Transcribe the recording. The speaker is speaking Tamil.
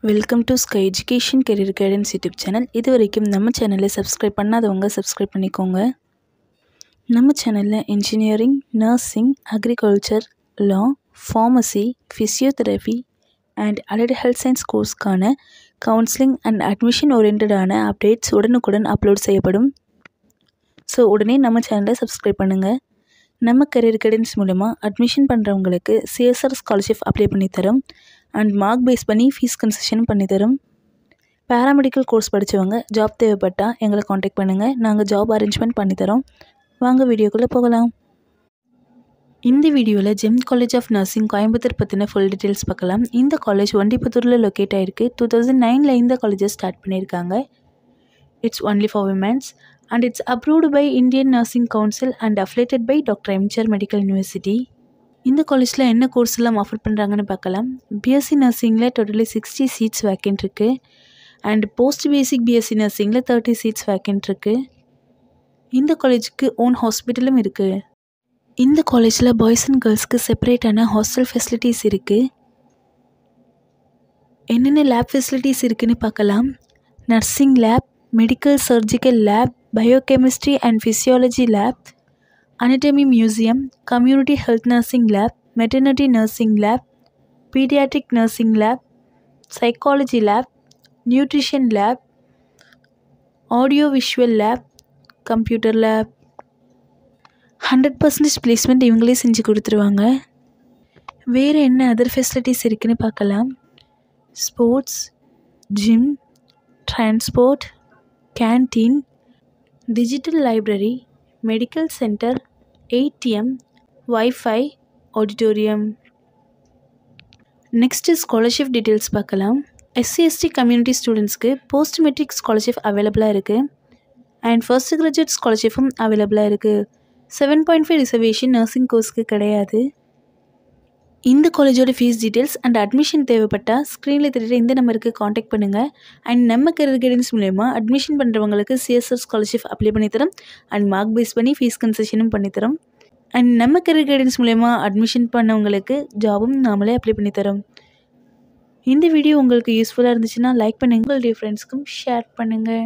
Welcome to sky education career guidance YouTube channel. இது வரைக்கும் நம்ம சேனலை சப்ஸ்கிரைப் பண்ணாதவங்க சப்ஸ்கிரைப் பண்ணிக்கோங்க. நம்ம சேனலில் engineering, nursing, agriculture, law, pharmacy, physiotherapy and allied health science கோர்ஸ்க்கான கவுன்சிலிங் அண்ட் அட்மிஷன் ஓரியன்டான அப்டேட்ஸ் உடனுக்குடன் அப்லோட் செய்யப்படும். ஸோ உடனே நம்ம சேனலை சப்ஸ்கிரைப் பண்ணுங்கள். நம்ம கெரியர் கைடன்ஸ் மூலமாக அட்மிஷன் பண்ணுறவங்களுக்கு CSR ஸ்காலர்ஷிப் அப்ளை பண்ணித்தரோம் அண்ட் மார்க் பேஸ் பண்ணி ஃபீஸ் கன்செஷன் பண்ணித்தரோம். பேராமெடிக்கல் கோர்ஸ் படித்தவங்க ஜாப் தேவைப்பட்டால் எங்களை காண்டாக்ட் பண்ணுங்கள். நாங்கள் ஜாப் அரேஞ்ச்மெண்ட் பண்ணித்தரோம். வாங்க வீடியோக்குள்ளே போகலாம். இந்த வீடியோவில் Gem college of nursing Coimbatore பற்றின ஃபுல் டீட்டெயில்ஸ் பார்க்கலாம். இந்த காலேஜ் ஒண்டிப்புத்தூரில் லொக்கேட் ஆகிருக்கு. 2009 இந்த காலேஜை ஸ்டார்ட் பண்ணியிருக்காங்க. It's only for women's and it's approved by Indian Nursing Council and affiliated by Dr. MGR Medical University. இந்த காலேஜில் என்ன கோர்ஸ் எல்லாம் ஆஃபர் பண்ணுறாங்கன்னு பார்க்கலாம். BSc நர்சிங்கில் டோட்டலி 60 சீட்ஸ் வேக்கன்ட் இருக்குது அண்ட் போஸ்ட் பேசிக் BSc நர்சிங்கில் 30 சீட்ஸ் வேக்கன்ட் இருக்குது. இந்த காலேஜுக்கு ஓன் ஹாஸ்பிட்டலும் இருக்குது. இந்த காலேஜில் பாய்ஸ் அண்ட் கேர்ள்ஸ்க்கு செப்பரேட்டான ஹாஸ்டல் ஃபெசிலிட்டிஸ் இருக்குது. என்னென்ன லேப் ஃபெசிலிட்டிஸ் இருக்குதுன்னு பார்க்கலாம். Nursing lab, medical surgical lab, biochemistry and physiology lab, anatomy museum, community health nursing lab, maternity nursing lab, pediatric nursing lab, psychology lab, nutrition lab, audio visual lab, computer lab. 100% placement இவங்களே செஞ்சு கொடுத்துருவாங்க. வேறு என்ன அதர் ஃபெசிலிட்டிஸ் இருக்குதுன்னு பார்க்கலாம். Sports, gym, transport, canteen, digital library, medical centre, ATM, wifi, auditorium. Next scholarship details பார்க்கலாம். SC/ST கம்யூனிட்டி ஸ்டூடெண்ட்ஸ்க்கு போஸ்ட் மெட்ரிக் ஸ்காலர்ஷிப் அவைலபிளாக இருக்குது அண்ட் ஃபர்ஸ்ட் கிராஜுவேட் ஸ்காலர்ஷிப்பும் அவைலபிளாக இருக்குது. 7.5 ரிசர்வேஷன் நர்சிங் கோர்ஸ்க்கு கிடையாது. இந்த காலேஜோட ஃபீஸ் டீட்டெயில்ஸ் அண்ட் அட்மிஷன் தேவைப்பட்டால் ஸ்க்ரீனில் தெரியுற இந்த நம்பருக்கு காண்டாக்ட் பண்ணுங்கள். அண்ட் நம்ம கெரியர் கைடன்ஸ் மூலமா அட்மிஷன் பண்ணுறவங்களுக்கு CSR ஸ்காலர்ஷிப் அப்ளை பண்ணித்தரோம் அண்ட் மார்க் பேஸ் பண்ணி ஃபீஸ் கன்செஷனும் பண்ணித்தரோம். அண்ட் நம்ம கெரியர் கைடன்ஸ் மூலமா அட்மிஷன் பண்ணவங்களுக்கு ஜாபும் நாமளே அப்ளை பண்ணித்தரோம். இந்த வீடியோ உங்களுக்கு யூஸ்ஃபுல்லாக இருந்துச்சுன்னா லைக் பண்ணுங்கள். உங்களுடைய ஃப்ரெண்ட்ஸ்க்கும் ஷேர் பண்ணுங்கள்.